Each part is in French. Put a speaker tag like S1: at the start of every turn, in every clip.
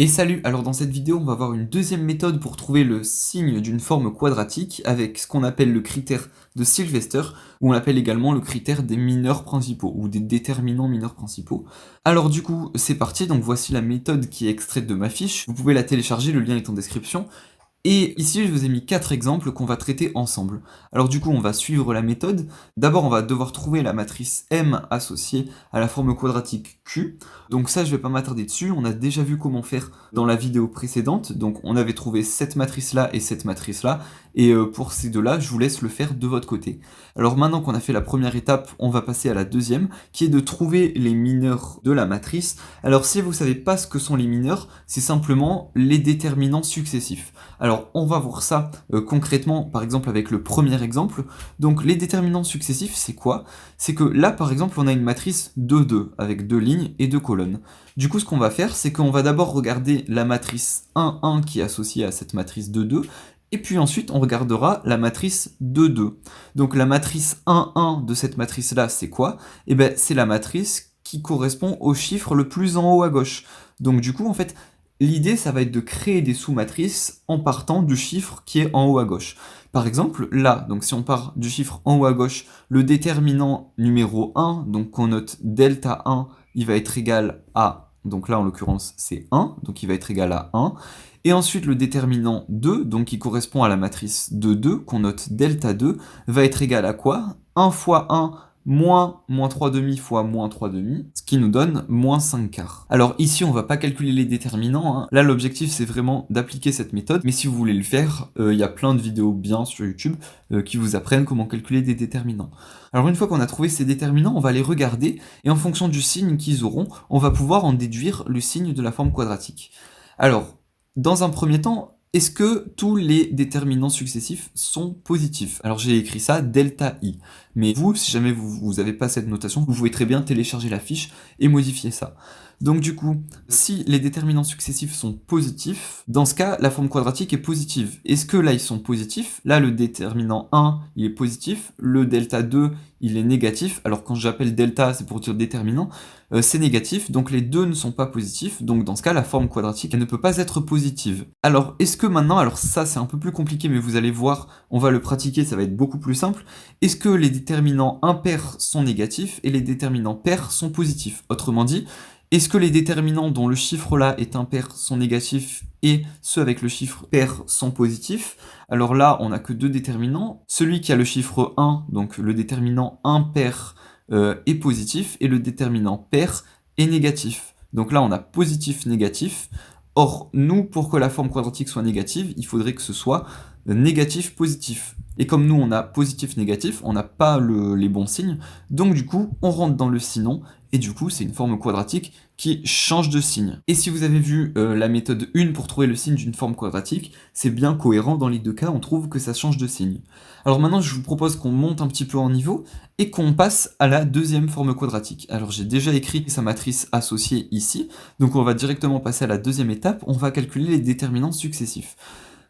S1: Et salut, alors dans cette vidéo on va voir une deuxième méthode pour trouver le signe d'une forme quadratique avec ce qu'on appelle le critère de Sylvester, ou on l'appelle également le critère des mineurs principaux, ou des déterminants mineurs principaux. Alors du coup, c'est parti, donc voici la méthode qui est extraite de ma fiche, vous pouvez la télécharger, le lien est en description. Et ici, je vous ai mis 4 exemples qu'on va traiter ensemble. Alors du coup, on va suivre la méthode. D'abord, on va devoir trouver la matrice M associée à la forme quadratique Q. Donc ça, je vais pas m'attarder dessus, on a déjà vu comment faire dans la vidéo précédente. Donc on avait trouvé cette matrice-là et cette matrice-là. Et pour ces deux-là, je vous laisse le faire de votre côté. Alors maintenant qu'on a fait la première étape, on va passer à la deuxième, qui est de trouver les mineurs de la matrice. Alors si vous savez pas ce que sont les mineurs, c'est simplement les déterminants successifs. Alors on va voir ça concrètement, par exemple avec le premier exemple. Donc les déterminants successifs, c'est quoi? C'est que là par exemple on a une matrice 2-2 avec deux lignes et deux colonnes. Du coup ce qu'on va faire, c'est qu'on va d'abord regarder la matrice 1-1 qui est associée à cette matrice 2-2, et puis ensuite on regardera la matrice 2-2. Donc la matrice 1-1 de cette matrice là, c'est quoi? Eh bien c'est la matrice qui correspond au chiffre le plus en haut à gauche. Donc du coup en fait, l'idée, ça va être de créer des sous-matrices en partant du chiffre qui est en haut à gauche. Par exemple, là, donc si on part du chiffre en haut à gauche, le déterminant numéro 1, donc qu'on note delta 1, il va être égal à, donc là en l'occurrence c'est 1, donc il va être égal à 1. Et ensuite le déterminant 2, donc qui correspond à la matrice de 2, qu'on note delta 2, va être égal à quoi? 1 fois 1 moins 3 demi fois moins 3 demi, ce qui nous donne moins 5 quarts. Alors ici, on va pas calculer les déterminants, hein. Là, l'objectif, c'est vraiment d'appliquer cette méthode, mais si vous voulez le faire, il y a plein de vidéos bien sur YouTube qui vous apprennent comment calculer des déterminants. Alors une fois qu'on a trouvé ces déterminants, on va les regarder, et en fonction du signe qu'ils auront, on va pouvoir en déduire le signe de la forme quadratique. Alors, dans un premier temps, est-ce que tous les déterminants successifs sont positifs? Alors j'ai écrit ça delta i, mais vous, si jamais vous n'avez pas cette notation, vous pouvez très bien télécharger la fiche et modifier ça. Donc du coup, si les déterminants successifs sont positifs, dans ce cas, la forme quadratique est positive. Est-ce que là, ils sont positifs? Là, le déterminant 1, il est positif, le delta 2, il est négatif. Alors quand j'appelle delta, c'est pour dire déterminant, c'est négatif, donc les deux ne sont pas positifs, donc dans ce cas, la forme quadratique, elle ne peut pas être positive. Alors, est-ce que maintenant, alors ça c'est un peu plus compliqué, mais vous allez voir, on va le pratiquer, ça va être beaucoup plus simple. Est-ce que les déterminants impairs sont négatifs et les déterminants pairs sont positifs? Autrement dit, est-ce que les déterminants dont le chiffre là est impair sont négatifs et ceux avec le chiffre pair sont positifs? Alors là, on n'a que deux déterminants. Celui qui a le chiffre 1, donc le déterminant impair, est positif et le déterminant pair est négatif. Donc là, on a positif, négatif. Or, nous, pour que la forme quadratique soit négative, il faudrait que ce soit négatif, positif. Et comme nous, on a positif, négatif, on n'a pas les bons signes. Donc du coup, on rentre dans le sinon, et du coup, c'est une forme quadratique qui change de signe. Et si vous avez vu la méthode 1 pour trouver le signe d'une forme quadratique, c'est bien cohérent dans les deux cas, on trouve que ça change de signe. Alors maintenant, je vous propose qu'on monte un petit peu en niveau, et qu'on passe à la deuxième forme quadratique. Alors j'ai déjà écrit sa matrice associée ici, donc on va directement passer à la deuxième étape, on va calculer les déterminants successifs.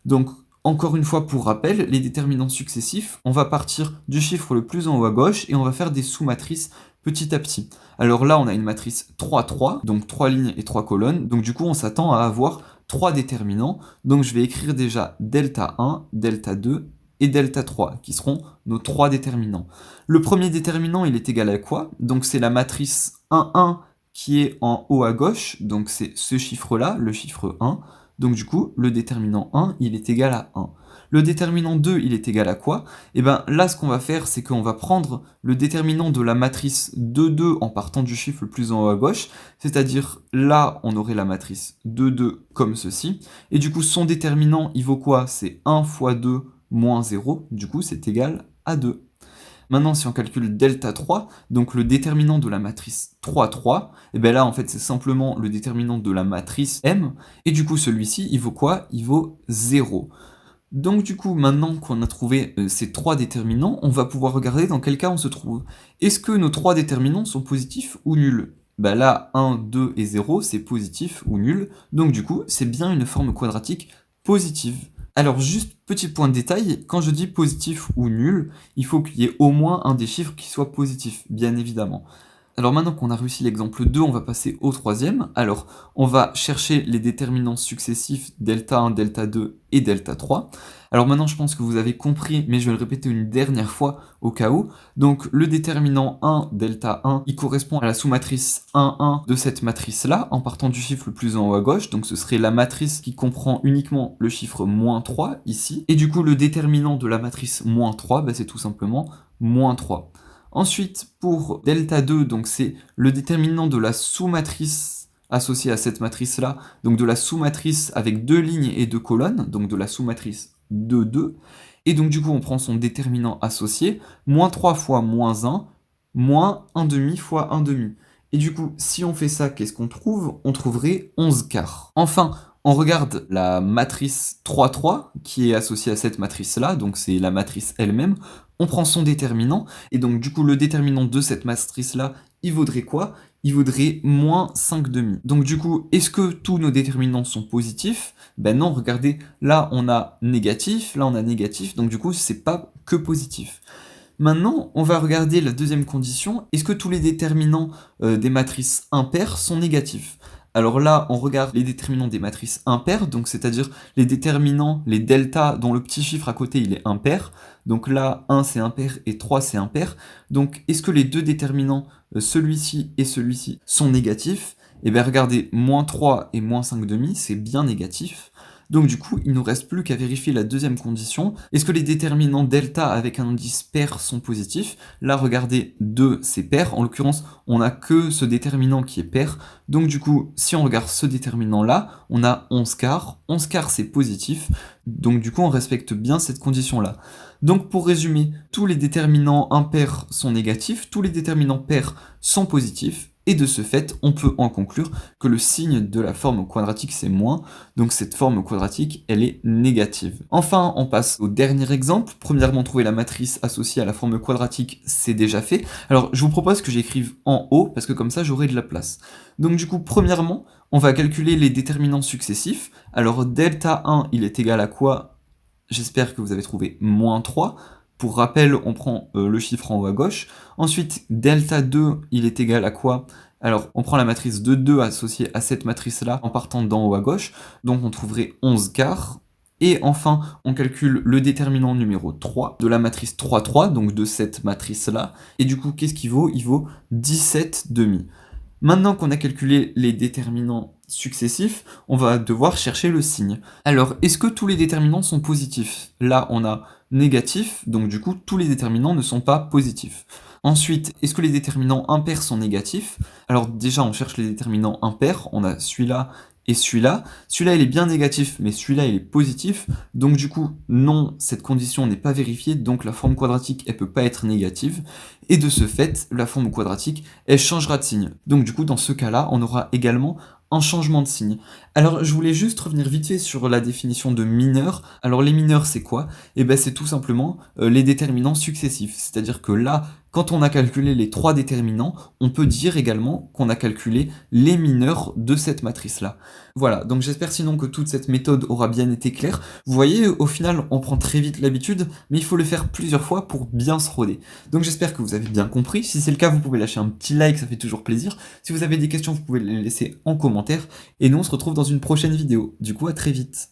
S1: Donc, encore une fois, pour rappel, les déterminants successifs, on va partir du chiffre le plus en haut à gauche et on va faire des sous-matrices petit à petit. Alors là, on a une matrice 3-3, donc 3 lignes et 3 colonnes, donc du coup, on s'attend à avoir 3 déterminants, donc je vais écrire déjà delta 1, delta 2 et delta 3, qui seront nos 3 déterminants. Le premier déterminant, il est égal à quoi? Donc c'est la matrice 1-1 qui est en haut à gauche, donc c'est ce chiffre-là, le chiffre 1, donc du coup, le déterminant 1, il est égal à 1. Le déterminant 2, il est égal à quoi? Et bien là, ce qu'on va faire, c'est qu'on va prendre le déterminant de la matrice 2-2 en partant du chiffre le plus en haut à gauche, c'est-à-dire là, on aurait la matrice 2-2 comme ceci, et du coup, son déterminant, il vaut quoi? C'est 1 fois 2 moins 0, du coup, c'est égal à 2. Maintenant, si on calcule delta 3, donc le déterminant de la matrice 3-3, et bien là, en fait, c'est simplement le déterminant de la matrice M, et du coup, celui-ci, il vaut quoi? Il vaut 0. Donc du coup, maintenant qu'on a trouvé ces trois déterminants, on va pouvoir regarder dans quel cas on se trouve. Est-ce que nos trois déterminants sont positifs ou nuls? Bah là, 1, 2 et 0, c'est positif ou nul, donc du coup, c'est bien une forme quadratique positive. Alors juste petit point de détail, quand je dis positif ou nul, il faut qu'il y ait au moins un des chiffres qui soit positif, bien évidemment. Alors maintenant qu'on a réussi l'exemple 2, on va passer au troisième. Alors, on va chercher les déterminants successifs delta 1, delta 2 et delta 3. Alors maintenant, je pense que vous avez compris, mais je vais le répéter une dernière fois au cas où. Donc, le déterminant 1, delta 1, il correspond à la sous-matrice 1, 1 de cette matrice-là, en partant du chiffre le plus en haut à gauche. Donc, ce serait la matrice qui comprend uniquement le chiffre moins 3, ici. Et du coup, le déterminant de la matrice moins 3, bah, c'est tout simplement moins 3. Ensuite, pour delta 2, donc c'est le déterminant de la sous-matrice associée à cette matrice-là, donc de la sous-matrice avec 2 lignes et 2 colonnes, donc de la sous-matrice 2, 2. Et donc du coup, on prend son déterminant associé, moins 3 fois moins 1, moins 1 demi fois 1 demi. Et du coup, si on fait ça, qu'est-ce qu'on trouve? On trouverait 11 quarts. Enfin, on regarde la matrice 3, 3, qui est associée à cette matrice-là, donc c'est la matrice elle-même. On prend son déterminant, et donc du coup le déterminant de cette matrice-là, il vaudrait quoi? Il vaudrait moins 5 demi. Donc du coup, est-ce que tous nos déterminants sont positifs? Ben non, regardez, là on a négatif, là on a négatif, donc du coup c'est pas que positif. Maintenant, on va regarder la deuxième condition, est-ce que tous les déterminants des matrices impaires sont négatifs? Alors là, on regarde les déterminants des matrices impaires, donc c'est-à-dire les déterminants, les deltas dont le petit chiffre à côté il est impair. Donc là, 1 c'est impair et 3 c'est impair. Donc est-ce que les deux déterminants, celui-ci et celui-ci, sont négatifs? Eh bien regardez, moins 3 et moins 5 demi, c'est bien négatif. Donc du coup, il ne nous reste plus qu'à vérifier la deuxième condition. Est-ce que les déterminants delta avec un indice pair sont positifs? Là, regardez, 2 c'est pair. En l'occurrence, on n'a que ce déterminant qui est pair. Donc du coup, si on regarde ce déterminant-là, on a 11 quarts. 11 quarts, c'est positif. Donc du coup, on respecte bien cette condition-là. Donc pour résumer, tous les déterminants impairs sont négatifs, tous les déterminants pairs sont positifs. Et de ce fait, on peut en conclure que le signe de la forme quadratique c'est moins, donc cette forme quadratique elle est négative. Enfin, on passe au dernier exemple. Premièrement, trouver la matrice associée à la forme quadratique, c'est déjà fait. Alors je vous propose que j'écrive en haut, parce que comme ça j'aurai de la place. Donc du coup, premièrement, on va calculer les déterminants successifs. Alors delta 1, il est égal à quoi? J'espère que vous avez trouvé moins 3. Pour rappel, on prend le chiffre en haut à gauche. Ensuite, delta 2, il est égal à quoi? Alors, on prend la matrice de 2 associée à cette matrice-là en partant d'en haut à gauche. Donc, on trouverait 11 quarts. Et enfin, on calcule le déterminant numéro 3 de la matrice 3, 3, donc de cette matrice-là. Et du coup, qu'est-ce qu'il vaut? Il vaut 17 demi. Maintenant qu'on a calculé les déterminants successifs, on va devoir chercher le signe. Alors, est-ce que tous les déterminants sont positifs? Là, on a négatif, donc du coup, tous les déterminants ne sont pas positifs. Ensuite, est-ce que les déterminants impairs sont négatifs? Alors déjà, on cherche les déterminants impairs, on a celui-là et celui-là. Celui-là, il est bien négatif, mais celui-là, il est positif. Donc du coup, non, cette condition n'est pas vérifiée, donc la forme quadratique, elle peut pas être négative. Et de ce fait, la forme quadratique, elle changera de signe. Donc du coup, dans ce cas-là, on aura également un changement de signe. Alors, je voulais juste revenir vite fait sur la définition de mineur. Alors, les mineurs, c'est quoi? Eh ben, c'est tout simplement les déterminants successifs. C'est-à-dire que là, quand on a calculé les trois déterminants, on peut dire également qu'on a calculé les mineurs de cette matrice-là. Voilà, donc j'espère sinon que toute cette méthode aura bien été claire. Vous voyez, au final, on prend très vite l'habitude, mais il faut le faire plusieurs fois pour bien se roder. Donc j'espère que vous avez bien compris. Si c'est le cas, vous pouvez lâcher un petit like, ça fait toujours plaisir. Si vous avez des questions, vous pouvez les laisser en commentaire. Et nous, on se retrouve dans une prochaine vidéo. Du coup, à très vite.